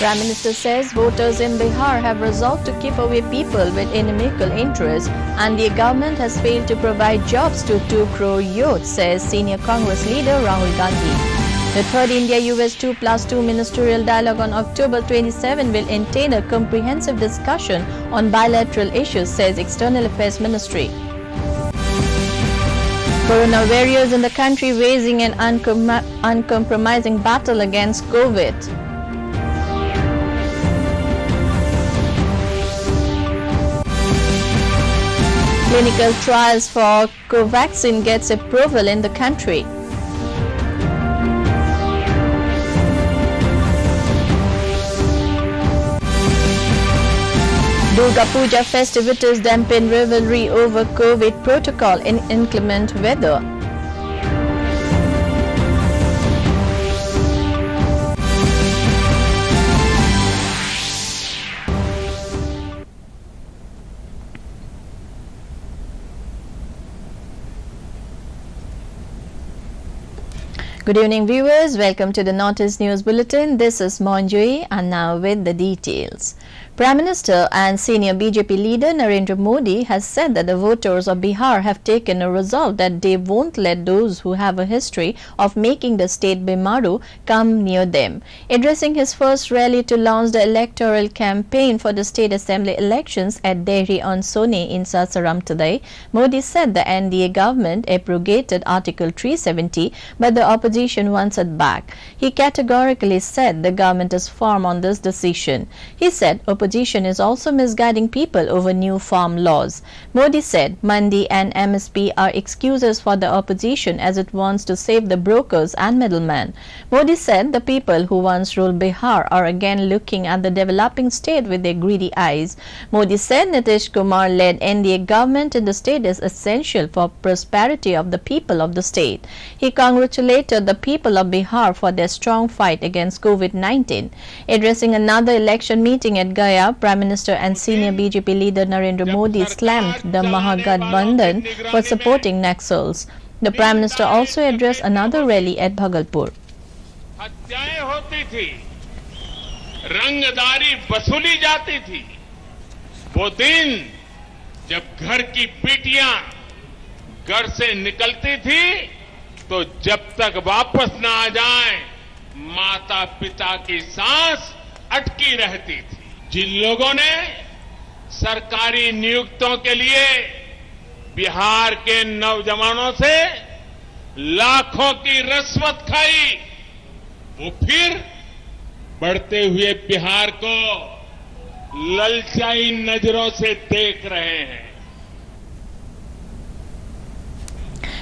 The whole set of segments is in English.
Prime Minister says voters in Bihar have resolved to keep away people with inimical interests and the government has failed to provide jobs to 2 crore youths, says senior Congress leader Rahul Gandhi. The third India-US 2+2 ministerial dialogue on October 27 will entail a comprehensive discussion on bilateral issues, says External Affairs Ministry. Corona warriors in the country waging an uncompromising battle against COVID. Clinical trials for Covaxin gets approval in the country. Durga Puja festivities dampen revelry over COVID protocol in inclement weather. Good evening viewers, welcome to the Northeast News Bulletin. This is Monjui and now with the details. Prime Minister and senior BJP leader Narendra Modi has said that the voters of Bihar have taken a resolve that they won't let those who have a history of making the state Bimaru come near them. Addressing his first rally to launch the electoral campaign for the state assembly elections at Dehri on Sone in Sasaram today, Modi said the NDA government abrogated Article 370 but the opposition wants it back. He categorically said the government is firm on this decision. He said opposition is also misguiding people over new farm laws. Modi said Mandi and MSP are excuses for the opposition as it wants to save the brokers and middlemen. Modi said the people who once ruled Bihar are again looking at the developing state with their greedy eyes. Modi said Nitish Kumar-led NDA government in the state is essential for prosperity of the people of the state. He congratulated the people of Bihar for their strong fight against COVID-19. Addressing another election meeting at Gaya, Prime Minister and senior BJP leader Narendra Modi slammed the Mahagathbandhan for supporting Naxals. The Prime Minister also addressed another rally at Bhagalpur. हत्याएं होती थी, रंगदारी वसूली जाती थी। वो दिन जब घर की बेटियां घर से निकलती थी तो जब तक वापस न आ जाए माता पिता की सांस अटकी रहती थी। जिन लोगों ने सरकारी नियुक्तियों के लिए बिहार के नौजवानों से लाखों की रिश्वत खाई, वो फिर बढ़ते हुए बिहार को ललचाई नजरों से देख रहे हैं।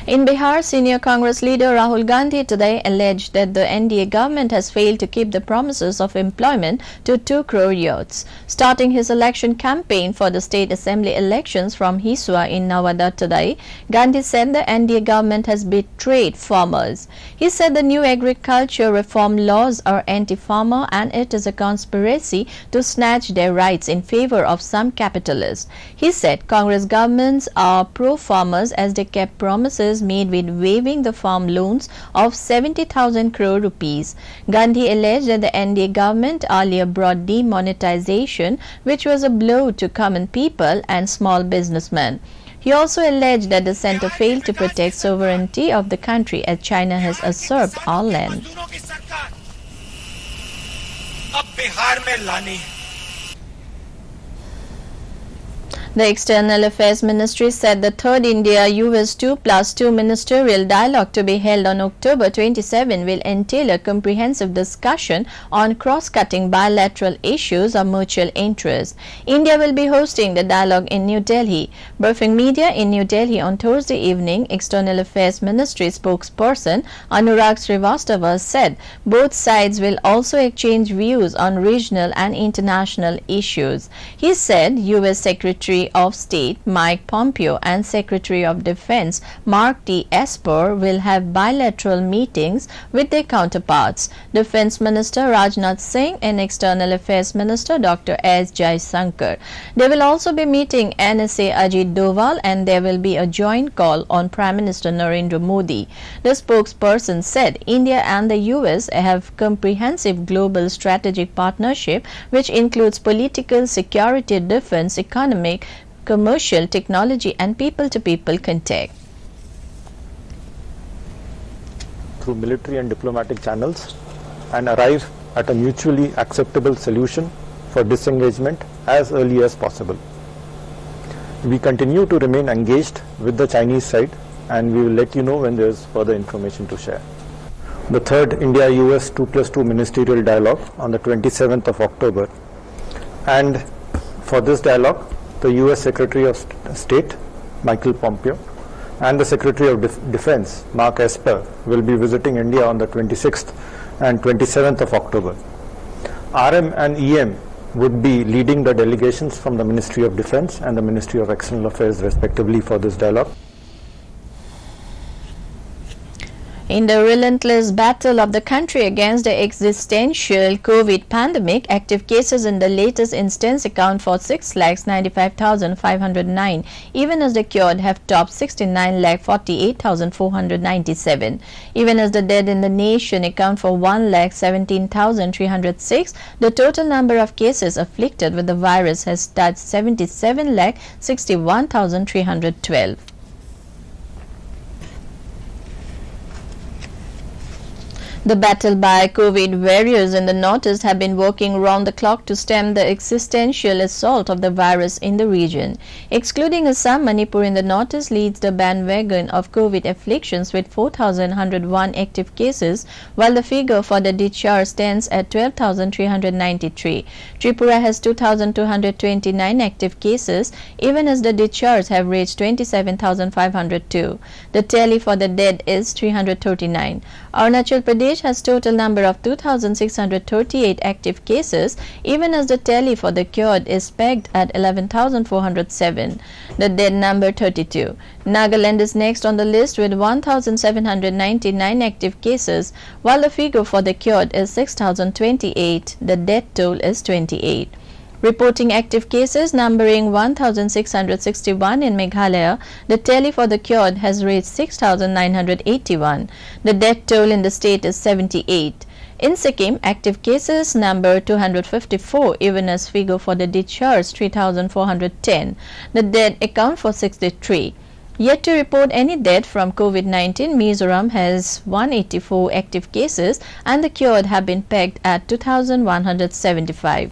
In Bihar, senior Congress leader Rahul Gandhi today alleged that the NDA government has failed to keep the promises of employment to 2 crore youths. Starting his election campaign for the state assembly elections from Hisua in Nawada today, Gandhi said the NDA government has betrayed farmers. He said the new agriculture reform laws are anti-farmer and it is a conspiracy to snatch their rights in favor of some capitalists. He said Congress governments are pro-farmers as they kept promises made with waiving the farm loans of 70,000 crore rupees. Gandhi alleged that the NDA government earlier brought demonetization, which was a blow to common people and small businessmen. He also alleged that the centre failed to protect sovereignty of the country as China has usurped all land. The External Affairs Ministry said the third India-US 2+2 ministerial dialogue to be held on October 27 will entail a comprehensive discussion on cross-cutting bilateral issues of mutual interest. India will be hosting the dialogue in New Delhi. Briefing media in New Delhi on Thursday evening, External Affairs Ministry spokesperson Anurag Srivastava said both sides will also exchange views on regional and international issues. He said US Secretary Secretary of State Mike Pompeo and Secretary of Defense Mark T. Esper will have bilateral meetings with their counterparts, Defense Minister Rajnath Singh and External Affairs Minister Dr. S. Jaishankar. They will also be meeting NSA Ajit Doval, and there will be a joint call on Prime Minister Narendra Modi. The spokesperson said India and the US have comprehensive global strategic partnership which includes political, security, defense, economic, commercial, technology and people-to-people contact. Through military and diplomatic channels and arrive at a mutually acceptable solution for disengagement as early as possible. We continue to remain engaged with the Chinese side, and we will let you know when there is further information to share. The third India-US 2+2 ministerial dialogue on the 27th of October. And for this dialogue, the US Secretary of State, Michael Pompeo, and the Secretary of Defense, Mark Esper, will be visiting India on the 26th and 27th of October. RM and EM would be leading the delegations from the Ministry of Defense and the Ministry of External Affairs respectively for this dialogue. In the relentless battle of the country against the existential COVID pandemic, active cases in the latest instance account for 6,95,509, even as the cured have topped 69,48,497. Even as the dead in the nation account for 1,17,306, the total number of cases afflicted with the virus has touched 77,61,312. The battle by COVID warriors in the Northeast have been working round the clock to stem the existential assault of the virus in the region. Excluding Assam, Manipur in the Northeast leads the bandwagon of COVID afflictions with 4,101 active cases, while the figure for the discharge stands at 12,393. Tripura has 2,229 active cases, even as the discharge have reached 27,502. The tally for the dead is 339. Arunachal Pradesh has total number of 2,638 active cases, even as the tally for the cured is pegged at 11,407. The dead number 32. Nagaland is next on the list with 1,799 active cases, while the figure for the cured is 6,028. The death toll is 28. Reporting active cases numbering 1,661 in Meghalaya, the tally for the cured has reached 6,981. The death toll in the state is 78. In Sikkim, active cases number 254, even as figure for the discharged 3,410. The dead account for 63. Yet to report any death from COVID-19, Mizoram has 184 active cases and the cured have been pegged at 2,175.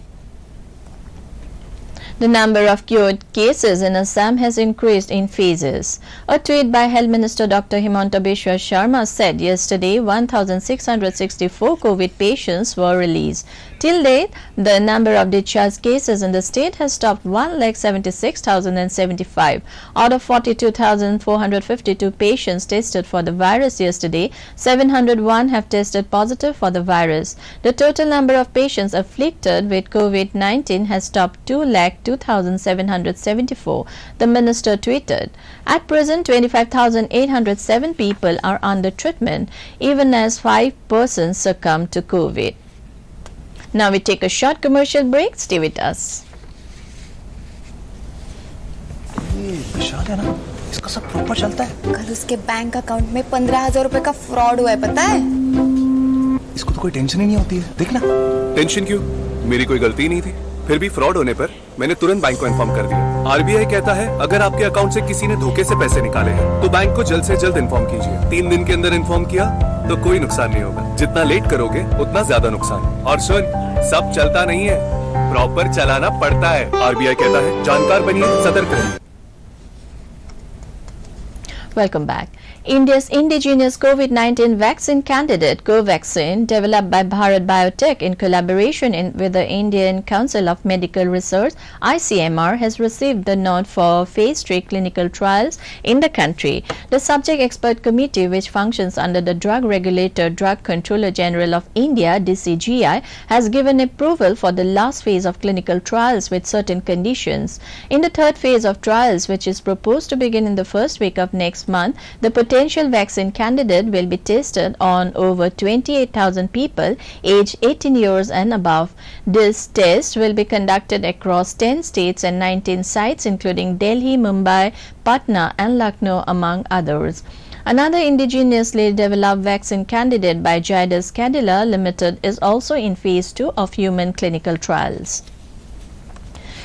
The number of cured cases in Assam has increased in phases. A tweet by Health Minister Dr. Himanta Biswa Sharma said yesterday 1,664 COVID patients were released. Till date, the number of discharged cases in the state has topped 1,76,075. Out of 42,452 patients tested for the virus yesterday, 701 have tested positive for the virus. The total number of patients afflicted with COVID-19 has topped 2,02,774, the minister tweeted. At present, 25,807 people are under treatment, even as 5 persons succumbed to COVID. Now we take a short commercial break. Stay with us. विशाल है ना, इसका सब proper चलता है। कल उसके bank account में 15,000 रुपए का फ्रॉड हुआ है, पता है? इसको तो कोई टेंशन ही नहीं होती है, देखना। टेंशन क्यों? मेरी कोई गलती नहीं थी। फिर भी फ्रॉड होने पर मैंने तुरंत बैंक को इन्फॉर्म कर दिया। आरबीआई कहता है अगर आपके अकाउंट से किसी ने धोखे से पैसे निकाले हैं तो बैंक को जल्द से जल्द इन्फॉर्म कीजिए। 3 दिन के अंदर इन्फॉर्म किया तो कोई नुकसान नहीं होगा। जितना लेट करोगे उतना ज्यादा नुकसान। और सुन, सब चलता नहीं है, प्रॉपर चलाना पड़ता है। आरबीआई कहता है जानकार बनिए, सतर्क रहिए। Welcome back. India's indigenous COVID-19 vaccine candidate Covaxin, developed by Bharat Biotech in collaboration with the Indian Council of Medical Research (ICMR), has received the nod for phase 3 clinical trials in the country. The subject expert committee, which functions under the drug regulator Drug Controller General of India (DCGI), has given approval for the last phase of clinical trials with certain conditions. In the third phase of trials, which is proposed to begin in the first week of next month, the potential vaccine candidate will be tested on over 28,000 people aged 18 years and above. This test will be conducted across 10 states and 19 sites, including Delhi, Mumbai, Patna and Lucknow, among others. Another indigenously developed vaccine candidate by Zydus Cadila Limited is also in phase 2 of human clinical trials.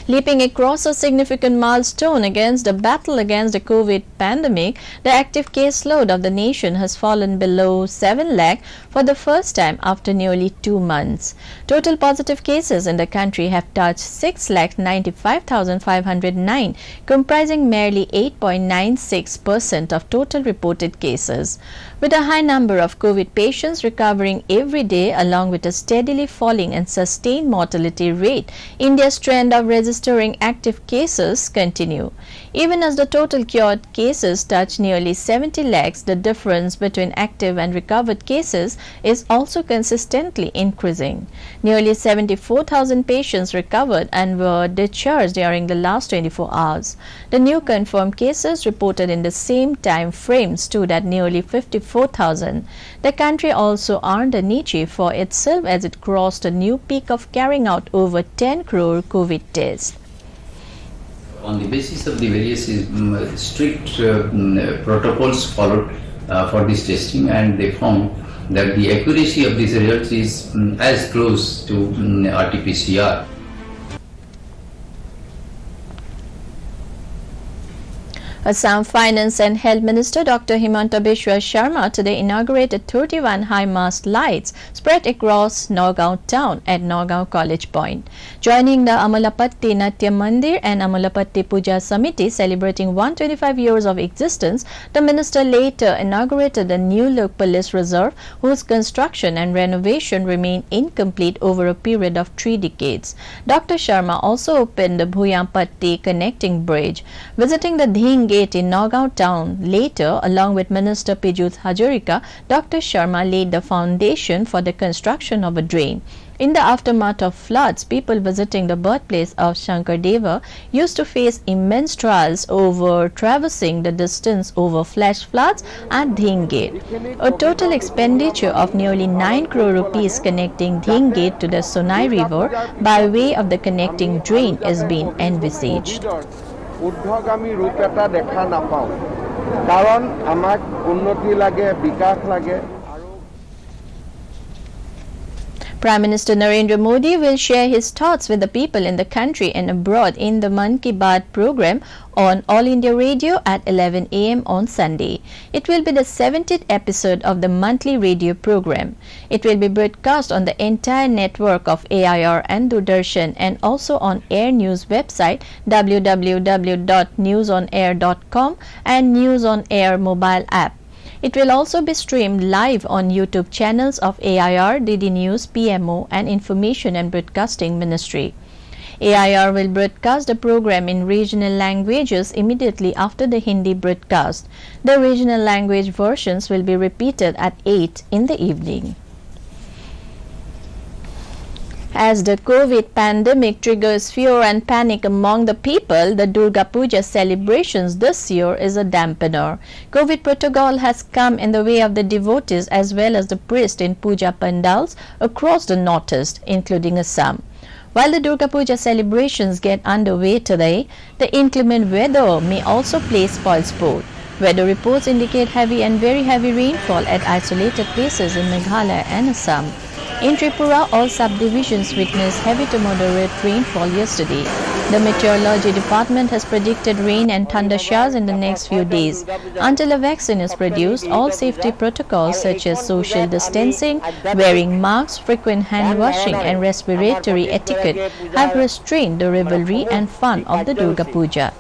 Leaping across a significant milestone against the battle against the COVID pandemic, the active case load of the nation has fallen below 7 lakh for the first time after nearly 2 months. Total positive cases in the country have touched 6,95,509, comprising merely 8.96% of total reported cases. With a high number of COVID patients recovering every day, along with a steadily falling and sustained mortality rate, India's trend of registering active cases continue. Even as the total cured cases touch nearly 70 lakhs, the difference between active and recovered cases is also consistently increasing. Nearly 74,000 patients recovered and were discharged during the last 24 hours. The new confirmed cases reported in the same time frame stood at nearly 54,000. The country also earned a niche for itself as it crossed a new peak of carrying out over 10 crore COVID tests. On the basis of the various strict protocols followed for this testing, and they found that the accuracy of these results is as close to RT-PCR. Assam Finance and Health Minister Dr. Himanta Biswa Sharma today inaugurated 31 high-mast lights spread across Nagaon town at Nagaon College Point. Joining the Amalapatti Natya Mandir and Amalapatti Puja Samiti celebrating 125 years of existence, the minister later inaugurated a new-look police reserve whose construction and renovation remain incomplete over a period of 3 decades. Dr. Sharma also opened the Bhuyampatti connecting bridge. Visiting the Dhing Gate in Nagaon town later, along with Minister Pijut Hazarika, Dr. Sharma laid the foundation for the construction of a drain. In the aftermath of floods, people visiting the birthplace of Shankardeva used to face immense trials over traversing the distance over flash floods at Dhing Gate. A total expenditure of nearly 9 crore rupees connecting Dhing Gate to the Sonai River by way of the connecting drain is being envisaged. ঊৰ্ধ্বগামী ৰূপ এটা দেখা নাপাওঁ কাৰণ আমাক উন্নতি লাগে বিকাশ লাগে। Prime Minister Narendra Modi will share his thoughts with the people in the country and abroad in the Mann Ki Baat program on All India Radio at 11 a.m. on Sunday. It will be the 70th episode of the monthly radio program. It will be broadcast on the entire network of AIR and Doordarshan and also on Air News website www.newsonair.com and News on Air mobile app. It will also be streamed live on YouTube channels of AIR, DD News, PMO and Information and Broadcasting Ministry. AIR will broadcast the program in regional languages immediately after the Hindi broadcast. The regional language versions will be repeated at 8 in the evening. As the COVID pandemic triggers fear and panic among the people, the Durga Puja celebrations this year is a dampener. COVID protocol has come in the way of the devotees as well as the priests in puja pandals across the northeast, including Assam. While the Durga Puja celebrations get underway today, the inclement weather may also play spoilsport. Weather reports indicate heavy and very heavy rainfall at isolated places in Meghalaya and Assam. In Tripura, all subdivisions witnessed heavy to moderate rainfall yesterday. The Meteorology Department has predicted rain and thunder showers in the next few days. Until a vaccine is produced, all safety protocols such as social distancing, wearing masks, frequent hand washing and respiratory etiquette have restrained the revelry and fun of the Durga Puja.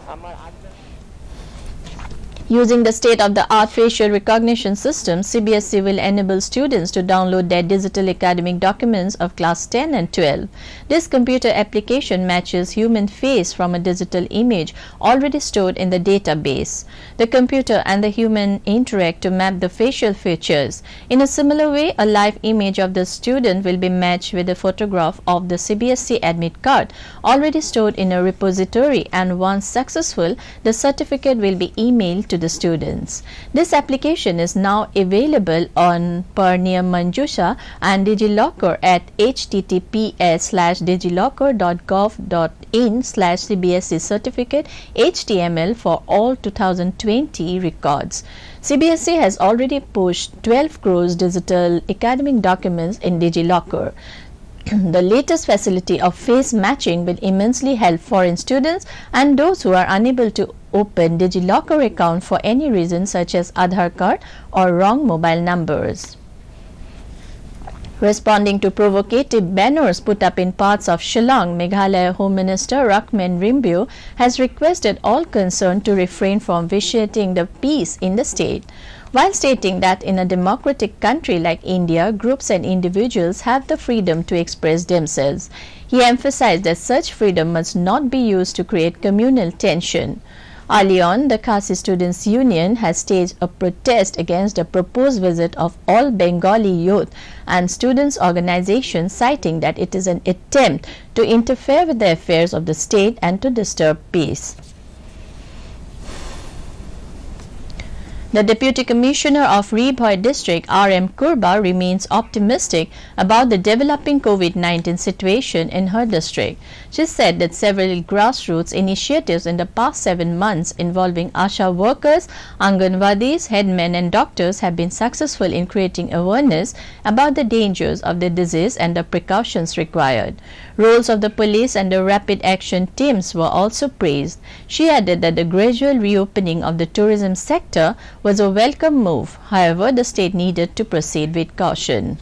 Using the state-of-the-art facial recognition system, CBSE will enable students to download their digital academic documents of class 10 and 12. This computer application matches human face from a digital image already stored in the database. The computer and the human interact to map the facial features. In a similar way, a live image of the student will be matched with a photograph of the CBSE admit card already stored in a repository, and once successful, the certificate will be emailed to the students. This application is now available on Purniyam Manjusha and DigiLocker at https://digilocker.gov.in/CBSE certificate HTML for all 2020 records. CBSE has already pushed 12 crores digital academic documents in DigiLocker. The latest facility of face matching will immensely help foreign students and those who are unable to open DigiLocker account for any reason such as Aadhaar card or wrong mobile numbers. Responding to provocative banners put up in parts of Shillong, Meghalaya Home Minister Rakmen Rimbu has requested all concerned to refrain from vitiating the peace in the state. While stating that in a democratic country like India, groups and individuals have the freedom to express themselves, he emphasized that such freedom must not be used to create communal tension. Early on, the Khasi Students' Union has staged a protest against the proposed visit of all Bengali youth and students' organizations, citing that it is an attempt to interfere with the affairs of the state and to disturb peace. The Deputy Commissioner of Ribhoi District, R.M. Kurba, remains optimistic about the developing COVID-19 situation in her district. She said that several grassroots initiatives in the past 7 months involving ASHA workers, Anganwadis, headmen and doctors have been successful in creating awareness about the dangers of the disease and the precautions required. Roles of the police and the rapid action teams were also praised. She added that the gradual reopening of the tourism sector was a welcome move. However, the state needed to proceed with caution.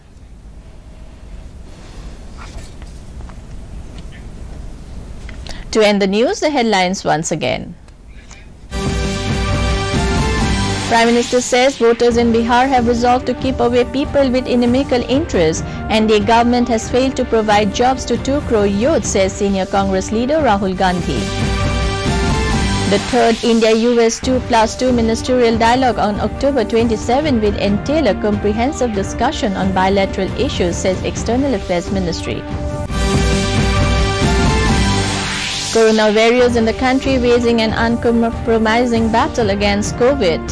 To end the news, the headlines once again. Prime Minister says voters in Bihar have resolved to keep away people with inimical interests, and the government has failed to provide jobs to 2 crore youth, says senior Congress leader Rahul Gandhi. The third India-US 2+2 ministerial dialogue on October 27 will entail a comprehensive discussion on bilateral issues, says External Affairs Ministry. Corona warriors in the country waging an uncompromising battle against COVID.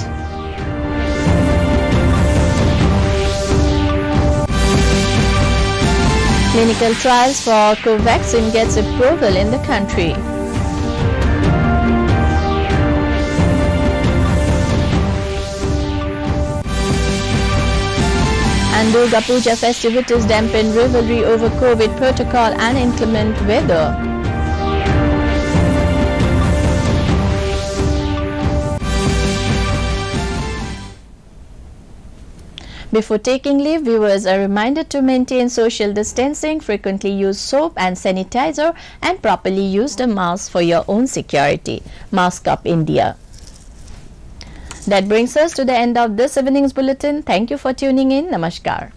Clinical trials for Covaxin gets approval in the country. And Durga Puja festivities dampen rivalry over COVID protocol and inclement weather. Before taking leave, viewers are reminded to maintain social distancing, frequently use soap and sanitizer, and properly use the mask for your own security. Mask Up India. That brings us to the end of this evening's bulletin. Thank you for tuning in. Namaskar.